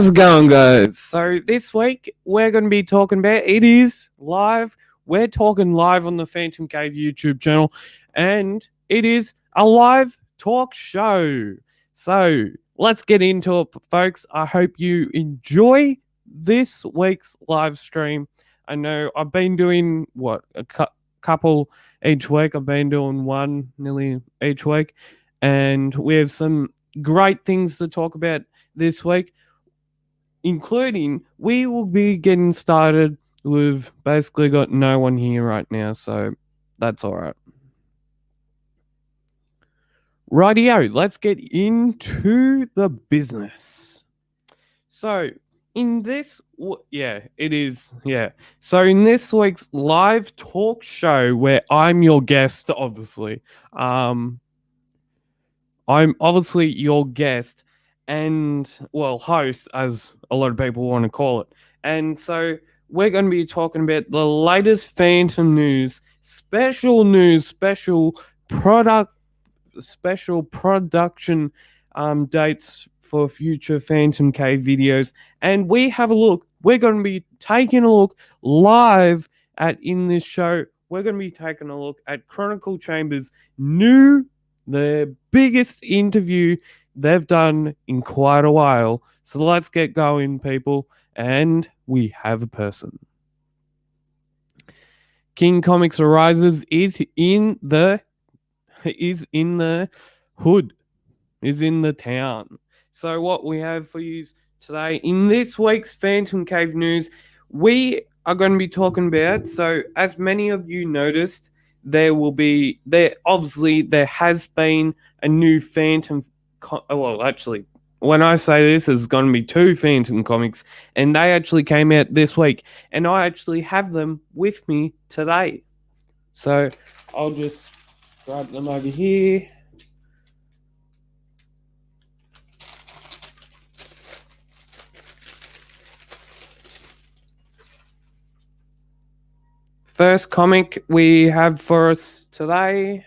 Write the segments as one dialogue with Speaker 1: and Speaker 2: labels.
Speaker 1: How's it going, guys? So this week we're going to be talking about it is live. We're talking live on the PhantomCave YouTube channel, and it is a live talk show. So let's get into it, folks. I hope you enjoy this week's live stream. I know I've been doing couple each week. I've been doing one nearly each week, and we have some great things to talk about this week, including we will be getting started. We've basically got no one here right now, so that's all right. Rightio, let's get into the business. So in this, it is, yeah. So in this week's live talk show, where I'm your guest, obviously, I'm obviously your guest and, well, host, as a lot of people want to call it. And so we're going to be talking about the latest Phantom news, special production dates for future PhantomCave videos. And we're going to be taking a look live in this show. We're going to be taking a look at Chronicle Chambers' the biggest interview they've done in quite a while. So let's get going, people. And we have a person. King Comics Arises is in the hood, is in the town. So what we have for you today in this week's PhantomCave news, we are going to be talking about, so as many of you noticed, there has been a new Phantom. Well, actually, when I say this, there's going to be two Phantom comics, and they actually came out this week, and I actually have them with me today. So I'll just grab them over here. First comic we have for us today.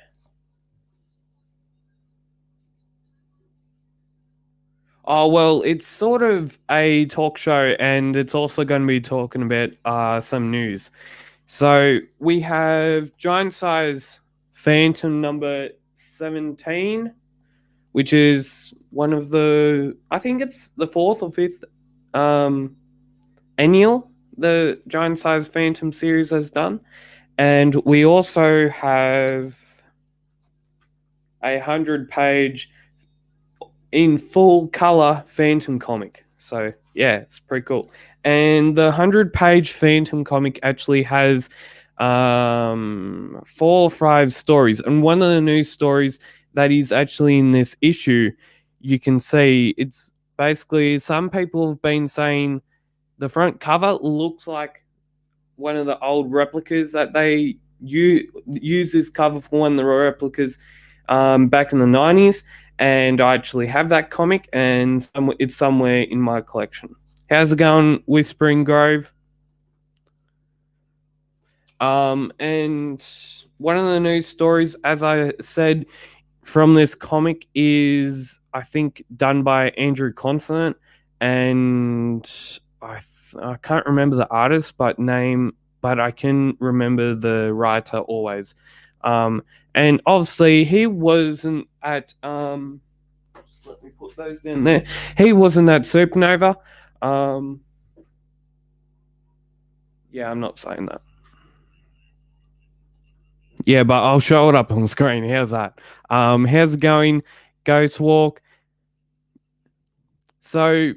Speaker 1: Oh, well, it's sort of a talk show, and it's also going to be talking about some news. So we have Giant Size Phantom number 17, which is one of I think it's the fourth or fifth annual the Giant Size Phantom series has done. And we also have a 100-page in full color Phantom comic. So yeah, it's pretty cool. And the 100-page Phantom comic actually has 4 or 5 stories. And one of the news stories that is actually in this issue, you can see it's basically, some people have been saying the front cover looks like one of the old replicas that they use this cover for, one of the replicas back in the 90s. And I actually have that comic, and it's somewhere in my collection. How's it going, Whispering Grove? And one of the news stories, as I said, from this comic is, I think, done by Andrew Consonant, and I can't remember the artist, but I can remember the writer always. And obviously he wasn't at just let me put those down there. He wasn't at Supernova. Yeah, I'm not saying that. Yeah, but I'll show it up on the screen. How's that? How's it going, Ghost Walk? So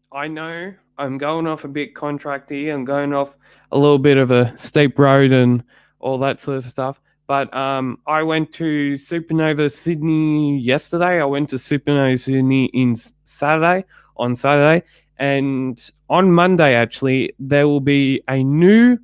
Speaker 1: I know I'm going off a bit contract here. I'm going off a little bit of a steep road and all that sort of stuff. But I went to Supernova Sydney yesterday. I went to Supernova Sydney on Saturday. And on Monday, actually, there will be a new,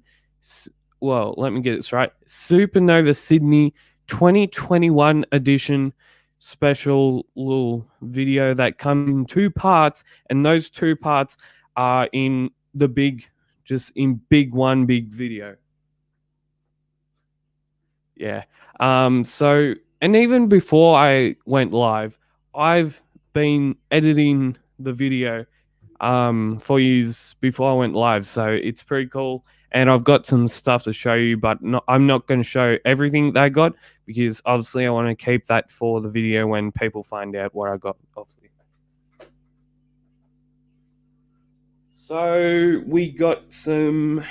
Speaker 1: well, let me get this right, Supernova Sydney 2021 edition special little video that comes in 2 parts. And those 2 parts are in the big video. Yeah. So, and even before I went live, I've been editing the video for yous before I went live, so it's pretty cool. And I've got some stuff to show you, but I'm not going to show everything that I got because obviously I want to keep that for the video when people find out what I got. Obviously. So we got some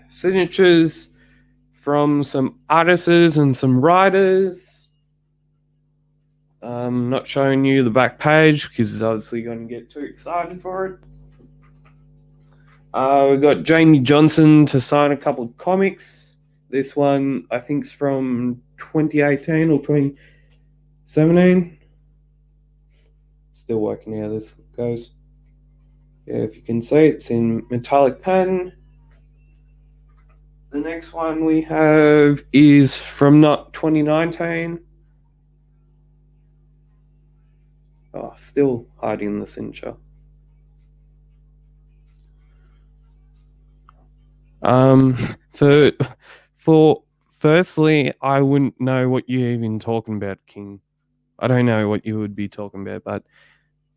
Speaker 1: signatures from some artists and some writers. Not showing you the back page because it's obviously going to get too excited for it. We got Jamie Johnson to sign a couple of comics. This one, I think, is from 2018 or 2017. Still working out how this goes. Yeah, if you can see, it's in metallic pen. The next one we have is from not 2019. Oh, still hiding the signature. For firstly, I wouldn't know what you're even talking about, King. I don't know what you would be talking about, but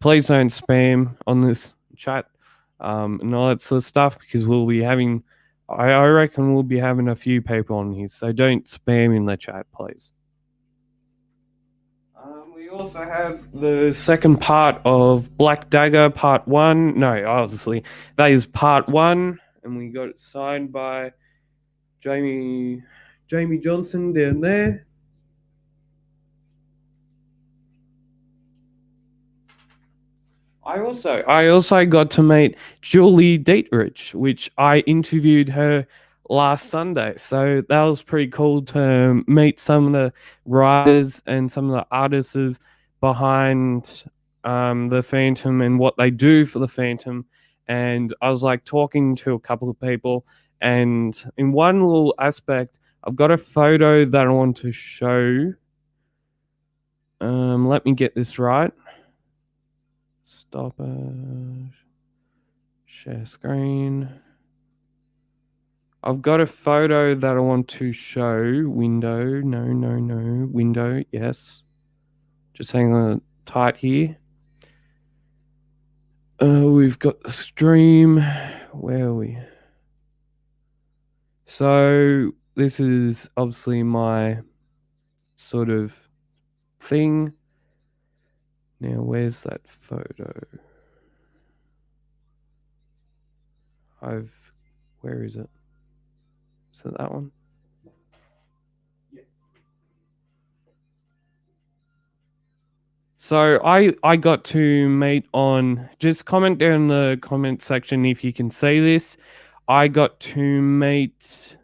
Speaker 1: please don't spam on this chat, and all that sort of stuff because we'll be having. I reckon we'll be having a few people on here, so don't spam in the chat, please. We also have the second part of Black Dagger, Part 1. No, obviously, that is Part 1, and we got it signed by Jamie Johnson down there. I also got to meet Julie Dietrich, which I interviewed her last Sunday. So that was pretty cool to meet some of the writers and some of the artists behind the Phantom and what they do for the Phantom. And I was like talking to a couple of people, and in one little aspect, I've got a photo that I want to show. Let me get this right. Stop it. Share screen. I've got a photo that I want to show. Window. No. Window. Yes. Just hang on tight here. We've got the stream. Where are we? So this is obviously my sort of thing. Now, where's that photo? Where is it? Is it that one? Yeah. So I got to meet on, just comment down in the comment section if you can see this. I got to meet,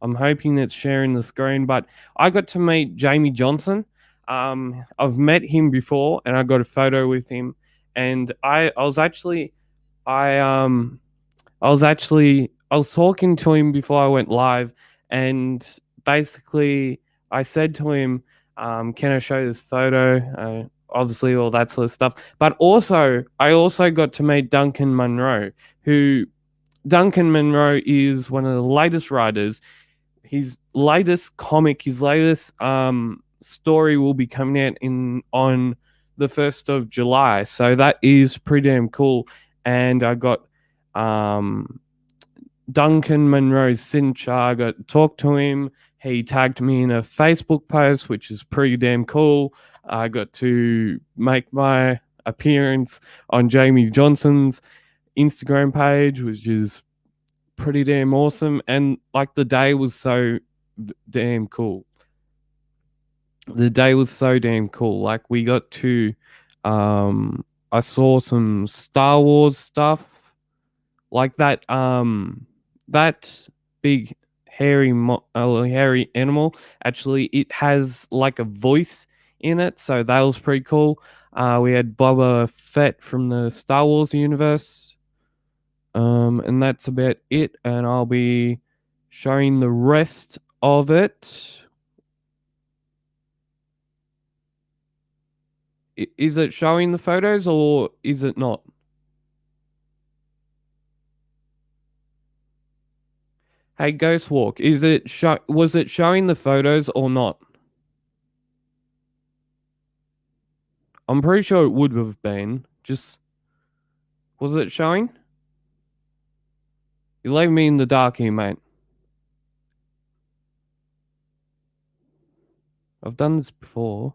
Speaker 1: I'm hoping it's sharing the screen, but I got to meet Jamie Johnson. I've met him before and I got a photo with him, and I was talking to him before I went live, and basically I said to him, can I show this photo? Obviously all that sort of stuff. But also I also got to meet Duncan Munro, who Duncan Munro is one of the latest writers. His latest comic, his latest story will be coming out on the 1st of July. So that is pretty damn cool. And I got Duncan Munro's signature. I got to talk to him. He tagged me in a Facebook post, which is pretty damn cool. I got to make my appearance on Jamie Johnson's Instagram page, which is pretty damn awesome. And like the day was so damn cool. Like we got to, I saw some Star Wars stuff, like that. That big hairy animal. Actually, it has like a voice in it, so that was pretty cool. We had Boba Fett from the Star Wars universe. And that's about it. And I'll be showing the rest of it. Is it showing the photos or is it not? Hey, Ghost Walk, was it showing the photos or not? I'm pretty sure it would have been. Just Was it showing? You leave me in the dark here, mate. I've done this before.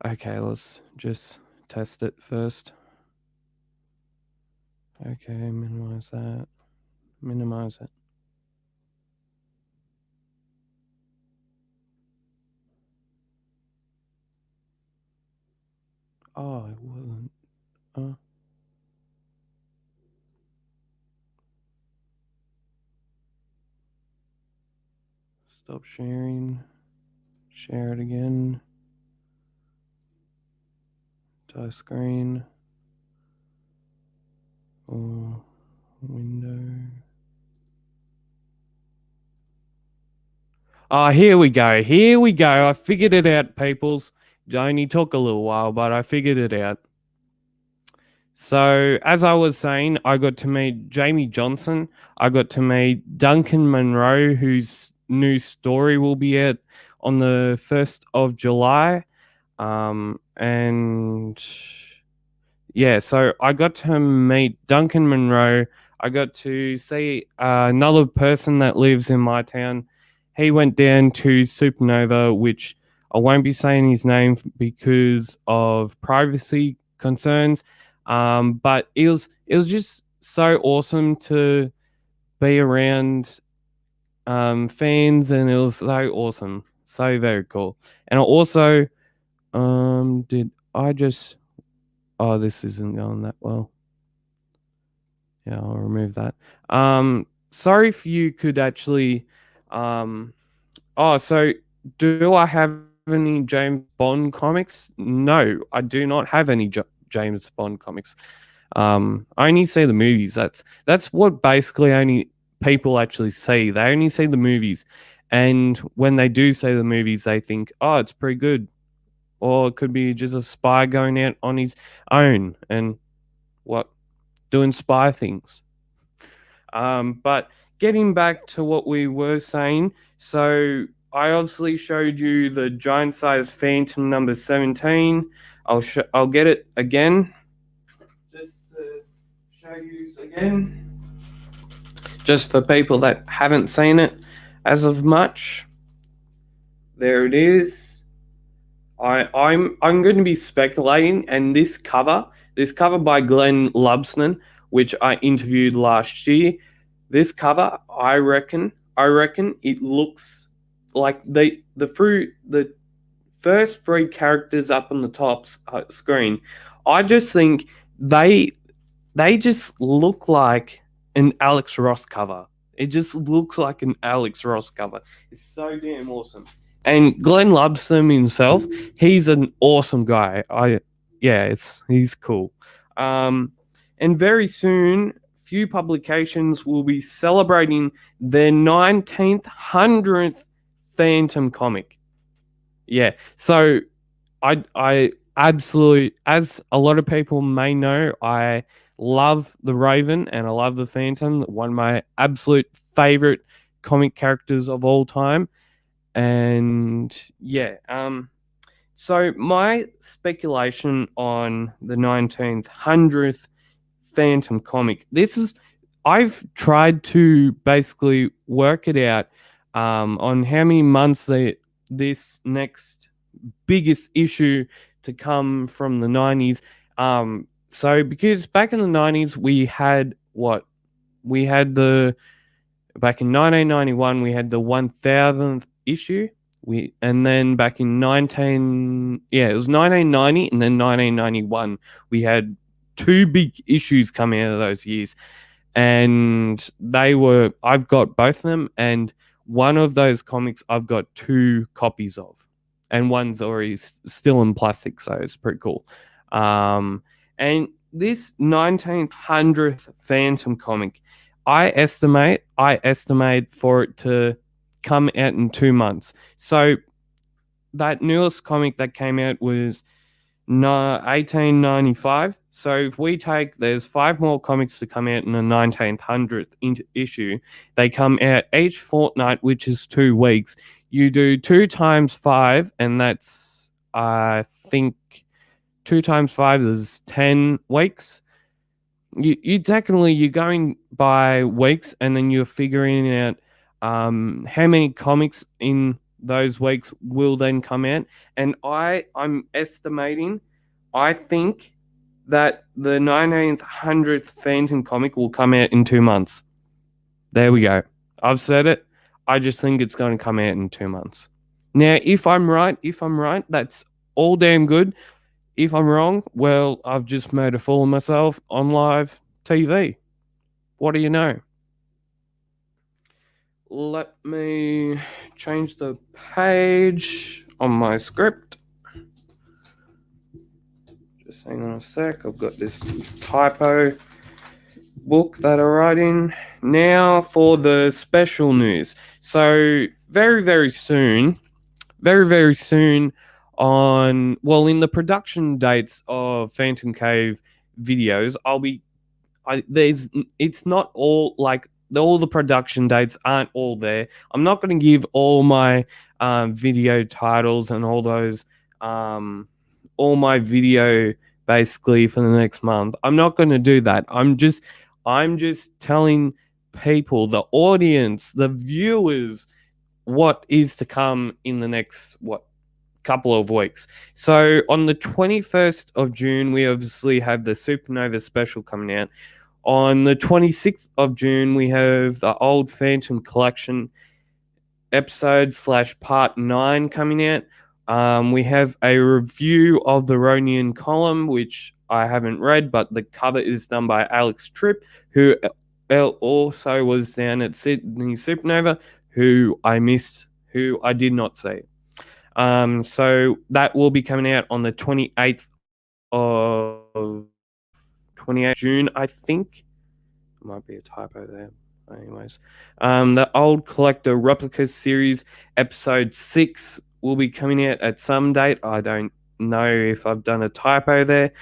Speaker 1: Okay, let's just test it first. Okay, minimize that. Minimize it. Oh, it wasn't. Stop sharing. Share it again. Tie screen. Oh, window. Here we go. Here we go. I figured it out, peoples. It only took a little while, but I figured it out. So, as I was saying, I got to meet Jamie Johnson. I got to meet Duncan Monroe, whose new story will be out on the 1st of July. And yeah, so I got to meet Duncan Monroe. I got to see another person that lives in my town. He went down to Supernova, which I won't be saying his name because of privacy concerns. But it was just so awesome to be around fans, and it was so awesome, so very cool. And I also did I just oh, this isn't going that well. Yeah, I'll remove that. Sorry if you could actually so do I have any James Bond comics? No, I do not have any James Bond comics. I only see the movies. That's what basically only people actually see. They only see the movies. And when they do see the movies, they think, oh, it's pretty good. Or it could be just a spy going out on his own and doing spy things. But getting back to what we were saying, so I obviously showed you the giant size Phantom number 17. I'll get it again, just to show you again, just for people that haven't seen it as of much. There it is. I'm going to be speculating, and this cover by Glenn Lubston, which I interviewed last year. This cover, I reckon it looks like the first three characters up on the top screen. I just think they just look like an Alex Ross cover. It just looks like an Alex Ross cover. It's so damn awesome. And Glenn Lubston himself, he's an awesome guy. He's cool. And very soon, few publications will be celebrating their 100th Phantom comic. Yeah, so I absolutely, as a lot of people may know, I love the Raven and I love the Phantom, one of my absolute favorite comic characters of all time. And yeah, so my speculation on the 100th Phantom comic, I've tried to basically work it out on how many months this next biggest issue to come from the 90s. So because back in the 90s we had back in 1991 we had the 1000th issue. And then back in it was 1990 and then 1991 we had two big issues coming out of those years, and I've got both of them, and one of those comics I've got two copies of, and one's already still in plastic, so it's pretty cool. And this 1900th Phantom comic, I estimate for it to come out in 2 months. So that newest comic that came out was 1895. So if we there's 5 more comics to come out in the 1900th issue. They come out each fortnight, which is 2 weeks. You do 2 times 5, and that's I think 2 times 5 is 10 weeks. You're going by weeks, and then you're figuring out how many comics in those weeks will then come out. And I'm estimating, I think that the 1900th Phantom comic will come out in 2 months. There we go. I've said it. I just think it's going to come out in 2 months. Now, if I'm right, that's all damn good. If I'm wrong, well, I've just made a fool of myself on live TV. What do you know? Let me change the page on my script. Just hang on a sec. I've got this typo book that I write in. Now for the special news. So very, very soon, in the production dates of PhantomCave videos, it's not all like all the production dates aren't all there. I'm not going to give all my video titles and all those all my video basically for the next month. I'm not going to do that. I'm just telling people, the audience, the viewers, what is to come in the next couple of weeks. So on the 21st of June, we obviously have the Supernova special coming out. On the 26th of June, we have the Old Phantom Collection episode / part 9 coming out. We have a review of the Ronian column, which I haven't read, but the cover is done by Alex Tripp, who also was down at Sydney Supernova, who I missed, who I did not see. So that will be coming out on the 28th of June, I think. Might be a typo there. Anyways, the Old Collector Replicas series episode 6 will be coming out at some date. I don't know if I've done a typo there,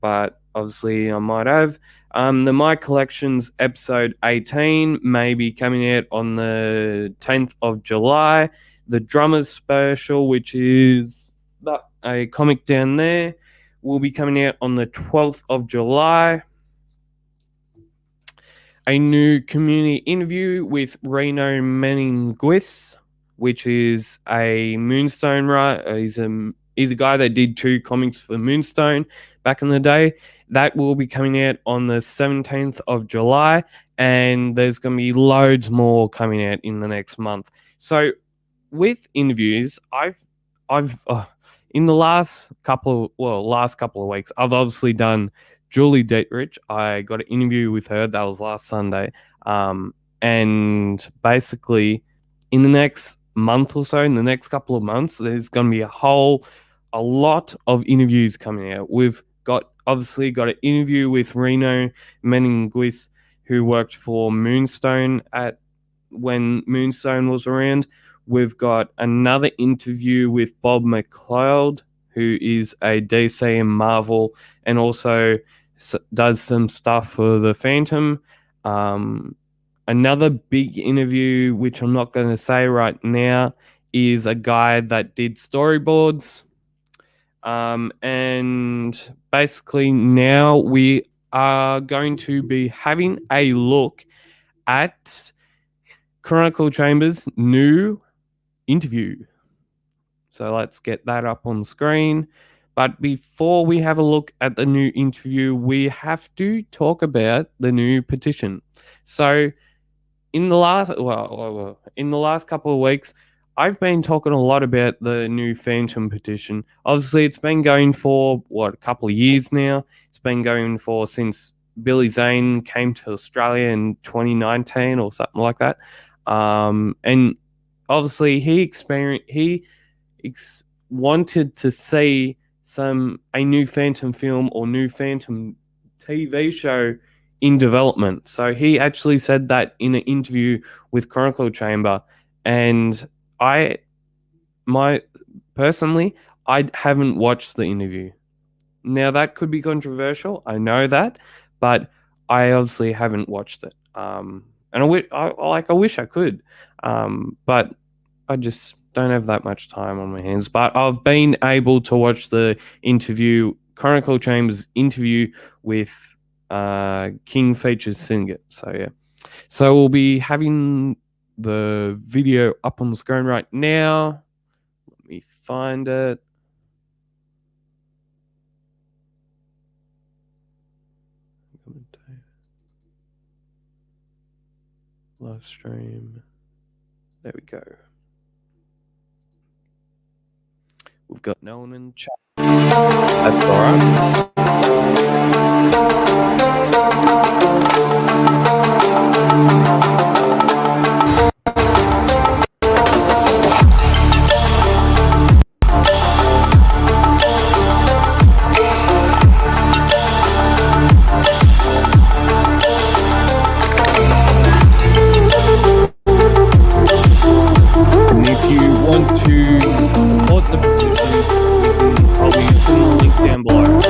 Speaker 1: but obviously I might have. The My Collections episode 18 may be coming out on the 10th of July. The Drummers special, which is a comic down there, will be coming out on the 12th of July. A new community interview with Reno Meningquist, which is a Moonstone writer. He's a guy that did 2 comics for Moonstone back in the day. That will be coming out on the 17th of July, and there's going to be loads more coming out in the next month. So with interviews, I've in the last couple of weeks, I've obviously done Julie Dietrich. I got an interview with her. That was last Sunday. And basically, in the next month or so, in the next couple of months, there's going to be a lot of interviews coming out. We've got an interview with Reno Meningquist, who worked for Moonstone when Moonstone was around. We've got another interview with Bob McLeod, who is a DC and Marvel, and also does some stuff for the Phantom. Another big interview, which I'm not going to say right now, is a guy that did storyboards. And basically now we are going to be having a look at Chronicle Chambers' new interview. So let's get that up on screen. But before we have a look at the new interview, we have to talk about the new petition. So in the last couple of weeks, I've been talking a lot about the new Phantom petition. Obviously, it's been going for a couple of years now. It's been going for since Billy Zane came to Australia in 2019 or something like that. And obviously, he wanted to see a new Phantom film or new Phantom TV show in development. So he actually said that in an interview with Chronicle Chamber, and I haven't watched the interview. Now that could be controversial, I know that, but I obviously haven't watched it. And I wish I could, but I just don't have that much time on my hands, but I've been able to watch the interview, Chronicle Chambers interview with King Features Syndicate. So yeah, so we'll be having the video up on the screen right now. Let me find it. Live stream. There we go. We've got no one in the chat. That's all right. And if you want to support the petition, I'll be putting the link down below.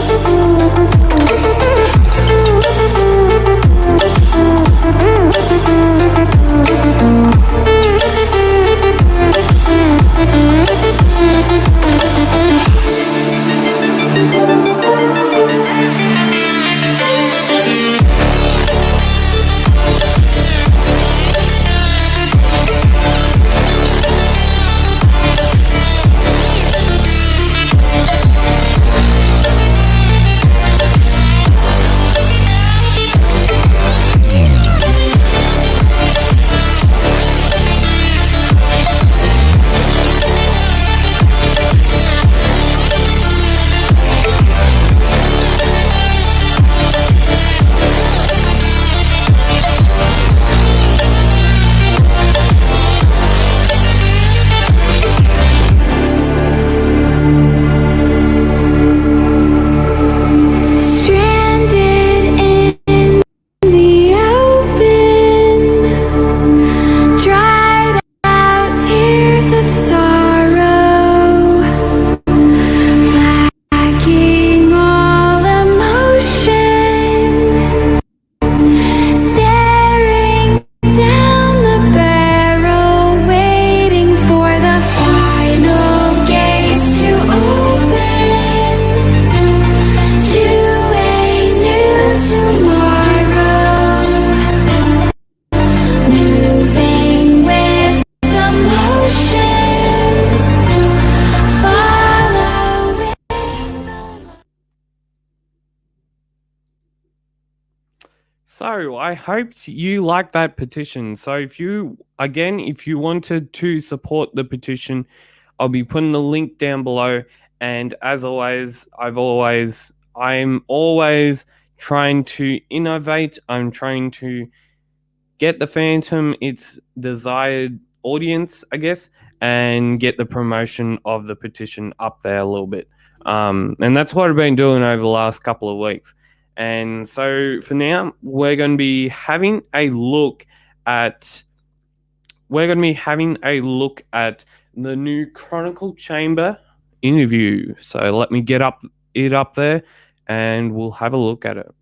Speaker 1: So I hoped you liked that petition. So if you wanted to support the petition, I'll be putting the link down below. And as always, I'm always trying to innovate. I'm trying to get the Phantom its desired audience, I guess, and get the promotion of the petition up there a little bit. And that's what I've been doing over the last couple of weeks. And so for now, we're going to be having a look at the new Chronicle Chamber interview. So let me get it up there, and we'll have a look at it.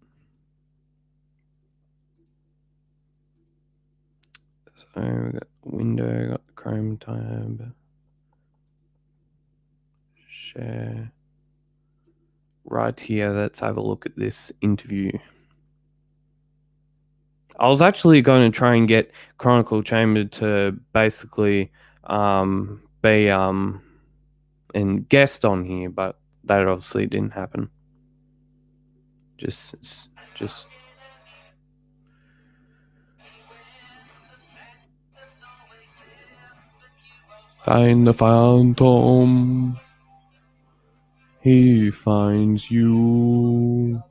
Speaker 1: So we got window, got the Chrome tab, share. Right here, let's have a look at this interview. I was actually going to try and get Chronicle Chamber to basically be and guest on here, but that obviously didn't happen. Just find the Phantom. He finds you.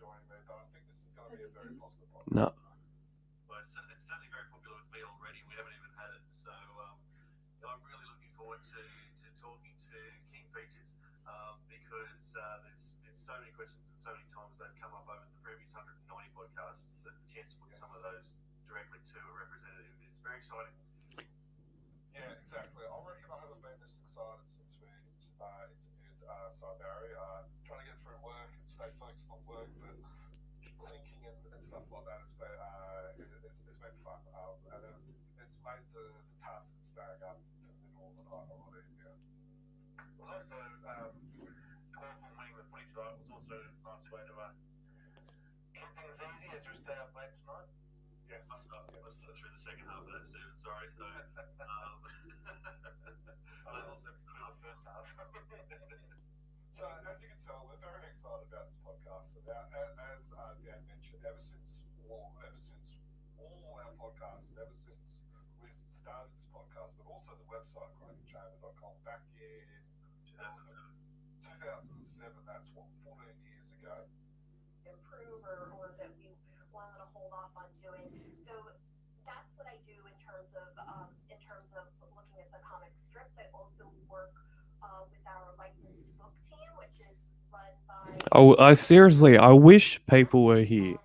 Speaker 2: joining me, but I think this is going to be a very popular
Speaker 1: No.
Speaker 2: podcast.
Speaker 3: Well, it's certainly very popular with me already. We haven't even had it, so I'm really looking forward to talking to King Features because there's been so many questions and so many times they've come up over the previous 190 podcasts that the chance to put some of those directly to a representative is very exciting.
Speaker 2: Yeah, exactly. I reckon I haven't been this excited since we interviewed Barry. Trying to get through work and stay focused on work, but thinking and stuff like that has been it's been fun, and it's made the task of staying up to the middle of the night a lot easier.
Speaker 3: It was also powerful winning the footy tonight. It was also a nice way to keep things easy as we stay up late tonight.
Speaker 2: Yes.
Speaker 3: I slept through the second half of that, Stephen. Sorry. So, I slept through the first half.
Speaker 2: So, as you can tell, we're very excited about this podcast. About, as Dan mentioned, ever since all our podcasts, and ever since we've started this podcast, but also the website, CronicChamber.com, back in 2007, that's what, 14 years ago.
Speaker 4: Improve or that we want to hold off on doing. So that's what I do in terms of looking at the comic strips. I also work with our licensed book team, which is run by.
Speaker 1: Oh, I wish people were here.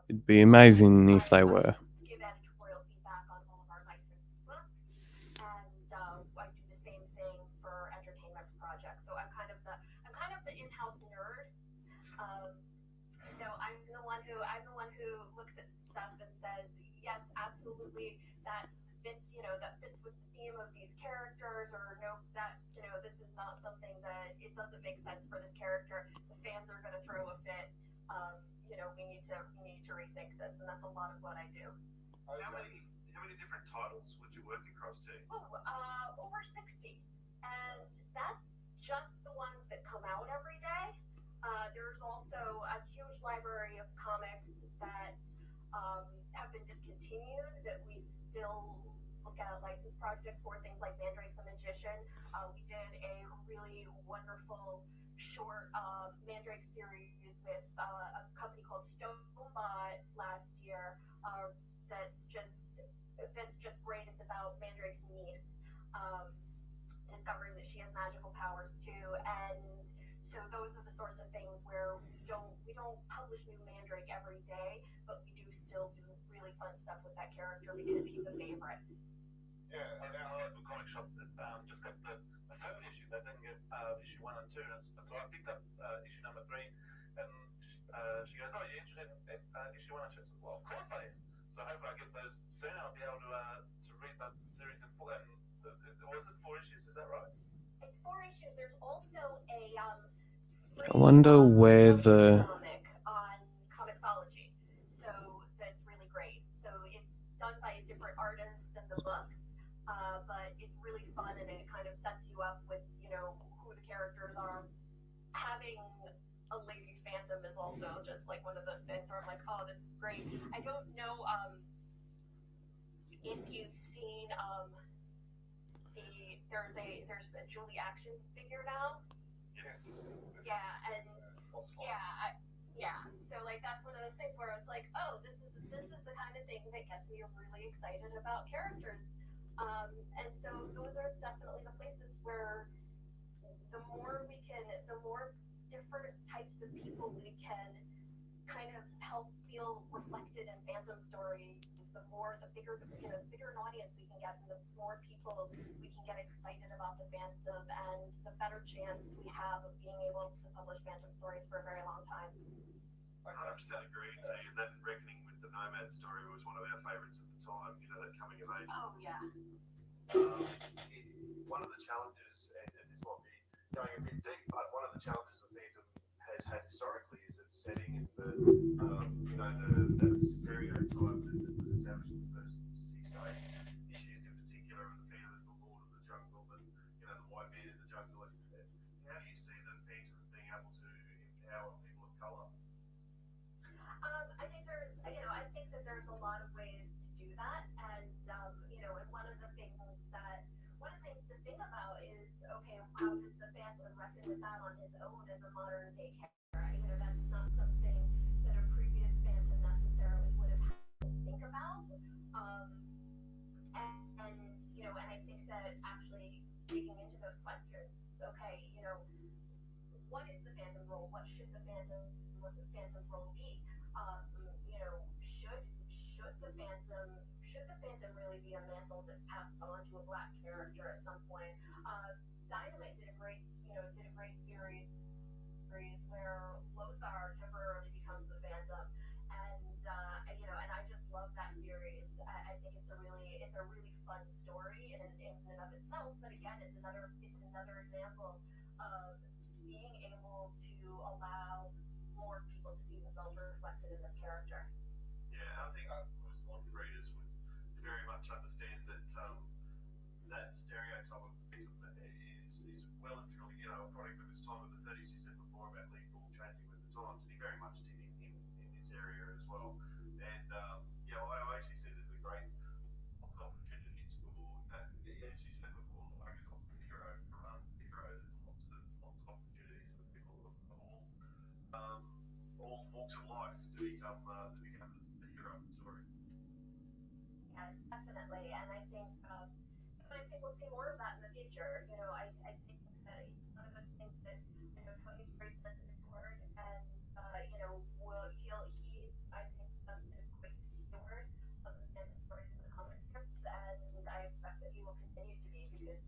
Speaker 1: It'd be amazing if they were.
Speaker 4: Give editorial feedback on all of our licensed books, and I do the same thing for entertainment projects. So I'm kind of the in-house nerd. So I'm the one who looks at stuff and says, yes, absolutely, that fits with the theme of these characters, or no, that this is not something that it doesn't make sense for this character. The fans are going to throw a fit. We need to rethink this, and that's a lot of what I do.
Speaker 3: How many different titles would you work across to?
Speaker 4: Over 60, and that's just the ones that come out every day. There's also a huge library of comics that have been discontinued that we still look at licensed projects for, things like Mandrake the Magician. We did a really wonderful short Mandrake series with a company called Stonebot last year. That's just great. It's about Mandrake's niece discovering that she has magical powers too, and so those are the sorts of things where we don't publish new Mandrake every day, but we do still do really fun stuff with that character because he's a favorite.
Speaker 2: Yeah,
Speaker 3: and our local comic shop just got the third issue. They didn't get issue 1 and 2, and so I picked up issue number 3, and she goes, "Oh, you're interested in issue 1 and 2?" I said, "Well, of course I am." So hopefully I get those soon. I'll be able to read that series in full. And was it 4 issues? Is that right?
Speaker 4: It's 4 issues. There's also a free,
Speaker 1: I wonder where the
Speaker 4: comic on Comixology. So that's really great. So it's done by a different artist than the books, but it's really fun, and it kind of sets you up with who the characters are. Having a lady Phantom is also just like one of those things where I'm like, oh, this is great. I don't know if you've seen there's a Julie action figure now.
Speaker 2: Yes.
Speaker 4: Yeah, and yeah. So like that's one of those things where I was like, oh, this is the kind of thing that gets me really excited about characters. And so those are definitely the places where the more different types of people we can kind of help feel reflected in Phantom stories, the bigger an audience we can get, and the more people we can get excited about the Phantom, and the better chance we have of being able to publish Phantom stories for a very long time.
Speaker 3: I 100% agree. That Reckoning with the Nomad story was one of our favourites at the time. That coming of age.
Speaker 4: Oh yeah.
Speaker 3: One of the challenges, and this might be going a bit deep, but one of the challenges the Phantom has had historically is its setting and the stereotype that was established in the first 6 to 8 issues in particular of the Phantom as the Lord of the Jungle and the white man in the jungle. How do you see the Phantom being able to empower people of colour?
Speaker 4: I think there's a lot of ways to do that, and and one of the things to think about is, okay, how does the Phantom reckon with that on his own as a modern day character? That's not something Phantom necessarily would have had to think about. And and I think that actually digging into those questions, okay, what is the Phantom's role? What should the Phantom's role be? Should the Phantom really be a mantle that's passed on to a black character at some point? Dynamite did a great series where Lothar temporarily becomes the Phantom, and I just love that series. I think it's a really fun story in and of itself. But again, it's another example of being able to allow more people to see themselves reflected in this character.
Speaker 3: Yeah, I think most modern readers would very much understand that that stereotype of the Phantom is well and truly, a product of his time of the 30s. You said before about lethal changing with the times, and he very much did in this area as well. And I actually see it as a great opportunities for, as you said before, like a hero runs the hero. There's lots of opportunities for people of all walks of life to become the hero of the story.
Speaker 4: Yeah, definitely, and I think we'll see more of that in the future. I think that it's one of those things that Tony's very sensitive toward, and he's I think a great steward of the Phantom stories in the comic strips, and I expect that he will continue to be, because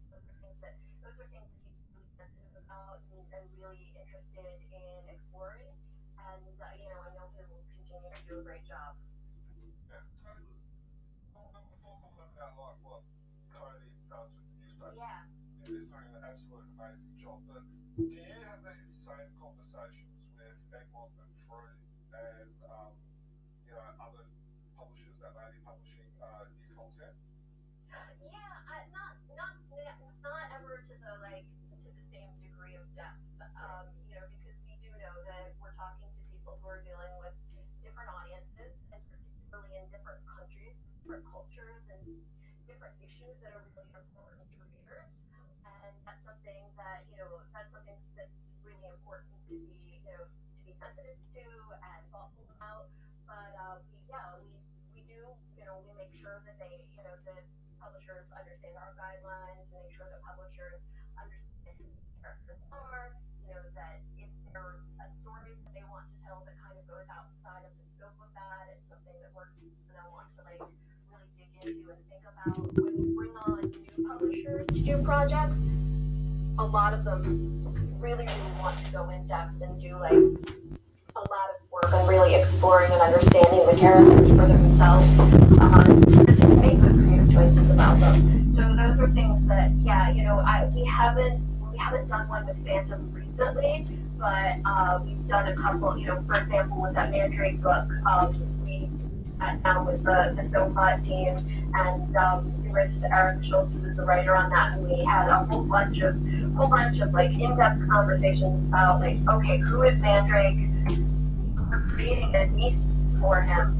Speaker 4: those are things that he's really sensitive about and really interested in exploring, and I know he will continue to do a great job.
Speaker 2: Yeah, totally. We'll talk a little bit about like what Tony does with the newspapers.
Speaker 4: Yeah.
Speaker 2: He's doing an absolute amazing job. But do you have these same conversations with Egmont and Free and other publishers that may be publishing new content?
Speaker 4: Yeah, not ever to the same degree of depth. Because we do know that we're talking to people who are dealing with different audiences, and particularly in different countries, different cultures, and different issues that are really important to readers. And that's something that's really important to be sensitive to and thoughtful about. But we make sure that the publishers understand our guidelines. We make sure that publishers understand who these characters are. That if there's a story that they want to tell that kind of goes outside of the scope of that, it's something that we're gonna want to really dig into and think about. When we bring on new publishers to do projects, a lot of them really want to go in depth and do a lot of work on really exploring and understanding the characters for themselves, so that they can make good creative choices about them. So those are things that, we haven't done one with Phantom recently, but we've done a couple. For example, with that Mandrake book, we sat down with the Snowpod team and with Eric Schultz, who was the writer on that, and we had a whole bunch of in-depth conversations about okay, who is Mandrake? We're creating a niche for him.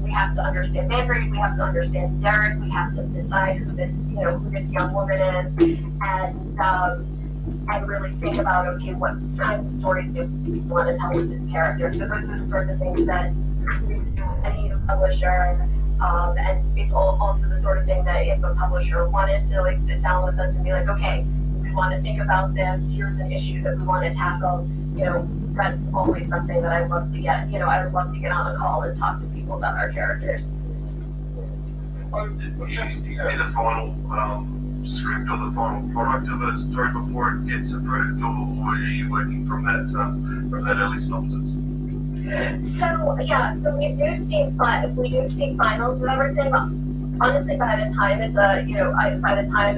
Speaker 4: We have to understand Mandrake, we have to understand Derek, we have to decide who this young woman is, and really think about, okay, what kinds of stories do we want to tell with this character. So those are the sorts of things that we would do with any publisher, and it's also the sort of thing that if a publisher wanted to sit down with us and be like, okay, we want to think about this, here's an issue that we want to tackle, that's always something that I love to get. I would love to get on a call and talk to people about our characters.
Speaker 3: Do you be the final script or the final product of a story before it gets approved, or are you working from that early synopsis?
Speaker 4: So we do see finals of everything. Honestly, by the time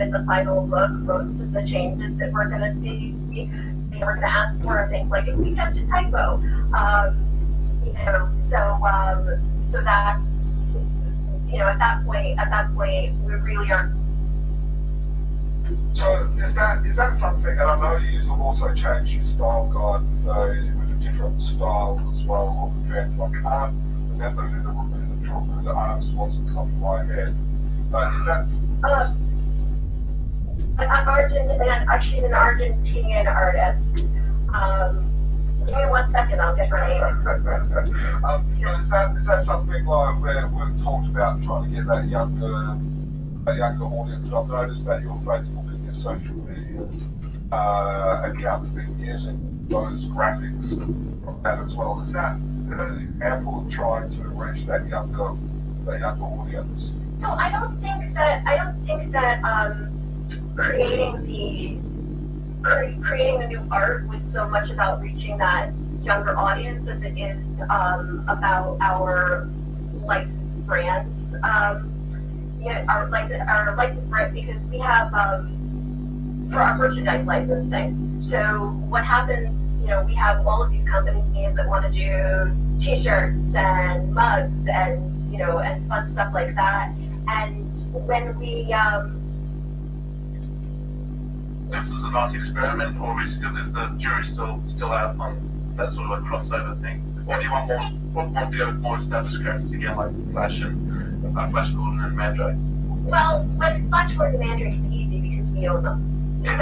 Speaker 4: it's a final book, most of the changes that we're going to see, we're going to ask for things like if we catch a typo, so that's at that point we really are.
Speaker 2: So is that something? And I know you've also changed your style guide with a different style as well on the Phantom. I can't remember who the artist was off the top of my head, but is that? She's an Argentinian artist.
Speaker 4: Give me 1 second, I'll get her name.
Speaker 2: But is that something like where we've talked about trying to get that younger audience? I've noticed that your Facebook and your social media accounts have been using those graphics from that as well. Is that an example of trying to reach that younger audience?
Speaker 4: So I don't think that creating the new art was so much about reaching that younger audience as it is about our licensed brands. Our licensed brand, because we have for our merchandise licensing. So what happens, we have all of these companies that want to do T-shirts and mugs and and fun stuff like that. And when we
Speaker 3: This was a nice experiment, or is the jury still out on that sort of a crossover thing? Or do you want more established characters again, like Flash and Flash Gordon and Mandrake?
Speaker 4: Well, when it's Flash Gordon and Mandrake, it's easy because we own them. So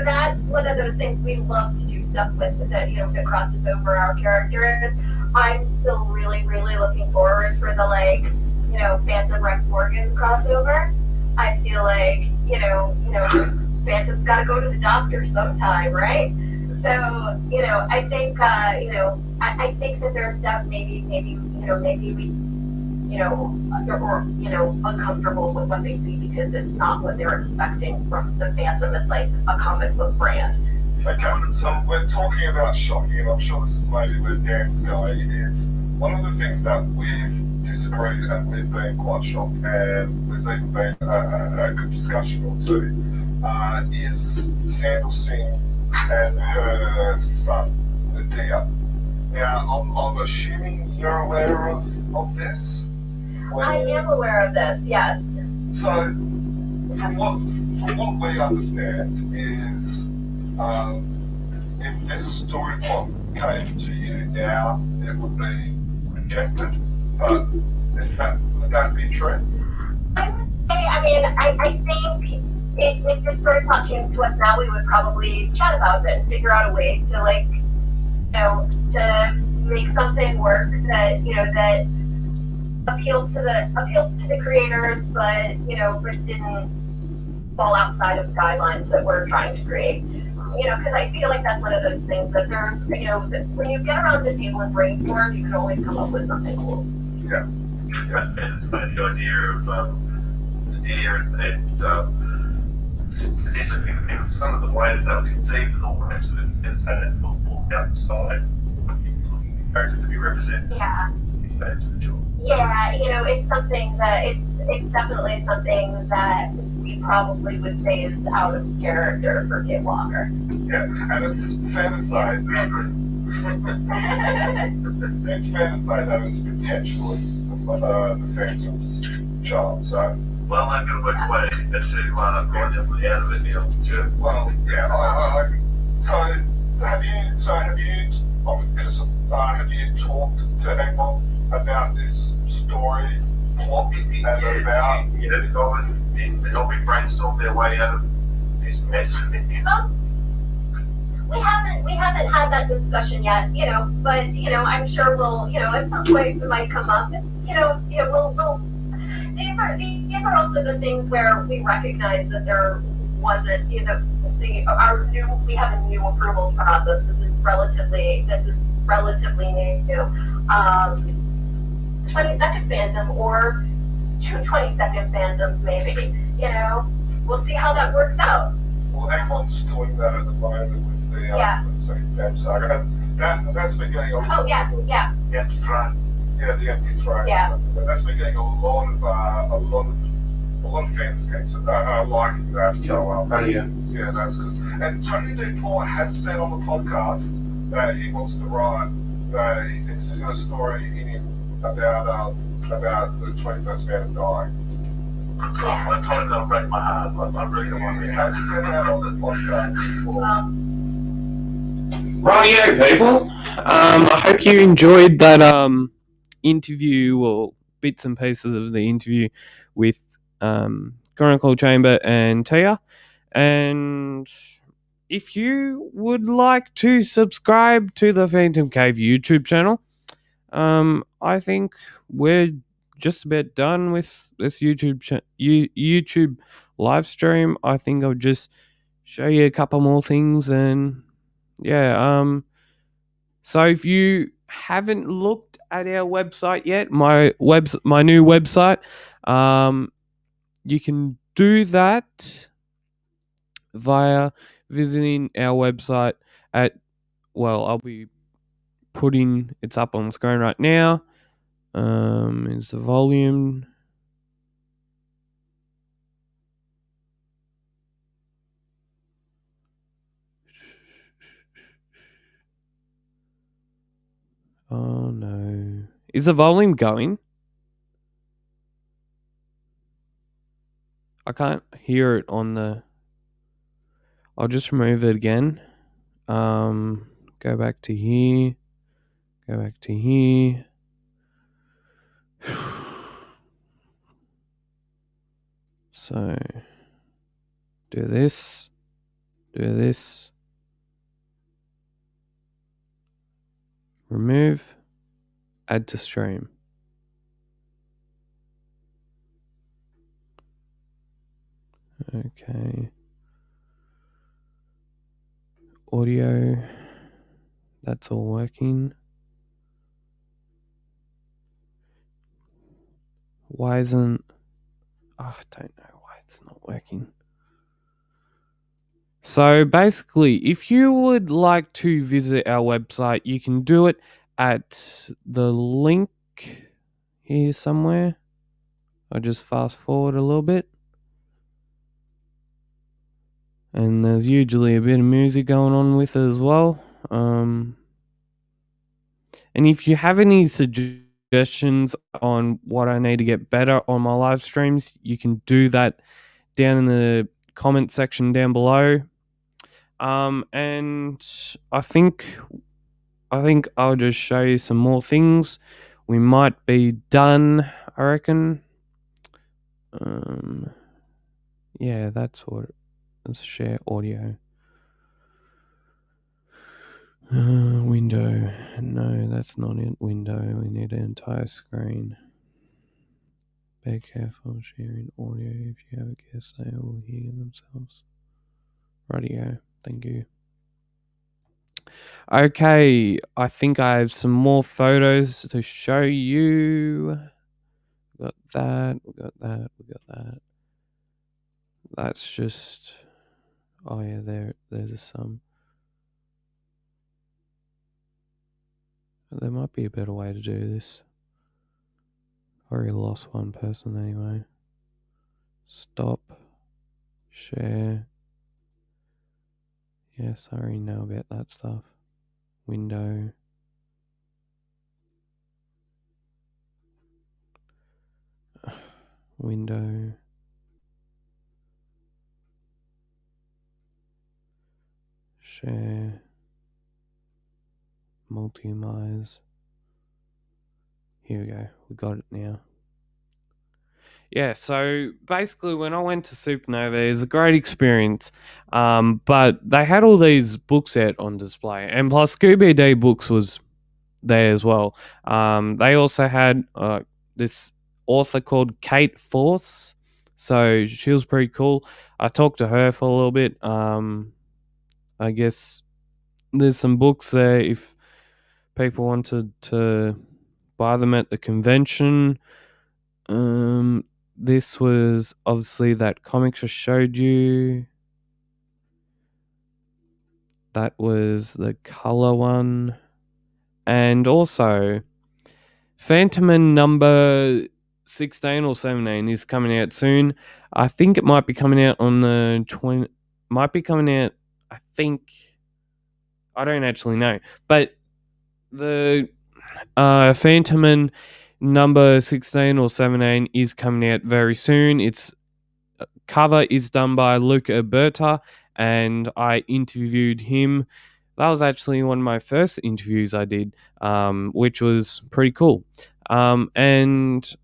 Speaker 4: that's one of those things we love to do stuff with that crosses over our characters. I'm still really, really looking forward for the Phantom Rex Morgan crossover. I feel like Phantom's got to go to the doctor sometime, right? So I think I think that there's maybe we or uncomfortable with what they see because it's not what they're expecting from the Phantom as like a comic book brand.
Speaker 2: Okay, so we're talking about shocking, and I'm sure this is maybe where Dan's going, is one of the things that we've disagreed and we've been quite shocked, and there's even been a good discussion or two, is Sandal Singh and her son, Nadia. Now, I'm assuming you're aware of this?
Speaker 4: I am aware of this, yes.
Speaker 2: So, from what we understand is, if this story plot came to you now, it would be rejected. But would that be true?
Speaker 4: I would say, I think if this story plot came to us now, we would probably chat about it and figure out a way to to make something work that that appealed to the creators, but didn't fall outside of the guidelines that we're trying to create. Because I feel like that's one of those things that there's, when you get around the table and brainstorm, you can always come up with something cool.
Speaker 2: Yeah.
Speaker 3: And it's the idea of the deer and some of the way that they were conceived and all the rest of it, and it's had it all outside. Character to be represented.
Speaker 4: Yeah.
Speaker 3: Individual.
Speaker 4: Yeah, it's something that it's definitely something that we probably would say is out of character for Kit Walker.
Speaker 2: Yeah, and it's fair to say that it's potentially the Phantom's child. So,
Speaker 3: well, they've got to work away to grind them out of it, Neil. Sure.
Speaker 2: Well, yeah. So have you? Have you talked to anyone about this story plot and about?
Speaker 3: They've all been brainstormed their way out of this mess.
Speaker 4: We haven't had that discussion yet, but I'm sure we'll, at some point it might come up. We'll. These are also the things where we recognize that there wasn't either. We have a new approvals process. This is relatively new. 22nd Phantom or 2 22nd Phantoms maybe. We'll see how that works out.
Speaker 2: Well, everyone's doing that at the moment with the 22nd Phantom saga. That's been getting a lot.
Speaker 4: Oh yes, yeah.
Speaker 3: The Empty Throne.
Speaker 2: Yeah, the Empty Throne.
Speaker 4: Yeah.
Speaker 2: That's been getting a lot of fans liking that. So, yeah, that's good. And Tony D. Paul has said on the podcast that he wants to write, that he thinks there's a story in him about the 21st Phantom dying.
Speaker 3: I told him that'll break my heart. I really don't want to.
Speaker 2: He has said that on the podcast before.
Speaker 1: Rightio, people. I hope you enjoyed that interview or bits and pieces of the interview with Chronicle Chamber and Tia. And if you would like to subscribe to the PhantomCave YouTube channel, I think we're just about done with this YouTube live stream. I think I'll just show you a couple more things, and yeah. So if you haven't looked at our website yet, my new website, you can do that via visiting our website at, well, I'll be putting, it's up on the screen right now. Is the volume? Oh no. Is the volume going? I can't hear it on the. I'll just remove it again. Go back to here. Go back to here. So, do this. Do this. Remove. Add to stream. Okay. Audio. That's all working. Why isn't... I don't know why it's not working. So basically, if you would like to visit our website, you can do it at the link here somewhere. I'll just fast forward a little bit. And there's usually a bit of music going on with it as well. And if you have any suggestions on what I need to get better on my live streams, you can do that down in the comment section down below. And I think I'll just show you some more things. We might be done, I reckon. Yeah, that's what. Let's share audio. Window. No, that's not it. Window. We need an entire screen. Be careful sharing audio. If you have a guest, they will hear themselves. Radio. Thank you. Okay, I think I have some more photos to show you. We got that. We got that. We got that. That's just. Oh yeah, there's some. There might be a better way to do this. I already lost one person anyway. Stop. Share. Yes, I already know about that stuff. Window. Window. Share. Multimize. Here we go. We got it now. Yeah, so basically when I went to Supernova, it was a great experience. But they had all these books out on display. And plus Scooby-Doo books was there as well. They also had this author called Kate Force. So she was pretty cool. I talked to her for a little bit. I guess there's some books there if people wanted to buy them at the convention. This was obviously that comic I showed you. That was the color one. And also, Phantom number 16 or 17 is coming out soon. I think it might be coming out on the 20... Might be coming out, I think... I don't actually know. But the Phantom number 16 or 17 is coming out very soon. Its cover is done by Luca Alberta, and I interviewed him. That was actually one of my first interviews I did, which was pretty cool. And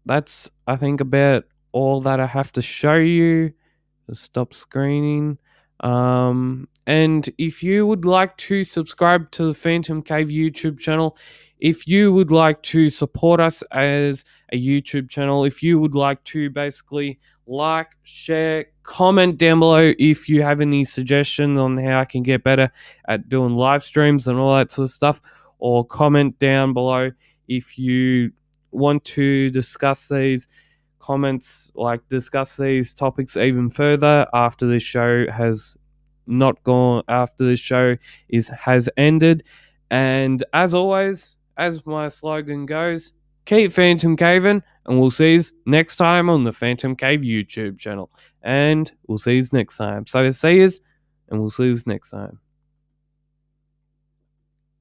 Speaker 1: that's, I think, about all that I have to show you. Just stop screening. And if you would like to subscribe to the PhantomCave YouTube channel, if you would like to support us as a YouTube channel, if you would like to basically like, share, comment down below if you have any suggestions on how I can get better at doing live streams and all that sort of stuff, or comment down below if you want to discuss these comments, like discuss these topics even further after this show has not gone, after this show has ended. And as always, as my slogan goes, keep Phantom Caving, and we'll see you next time on the Phantom Cave YouTube channel. And we'll see you next time. So see you, and we'll see you next time.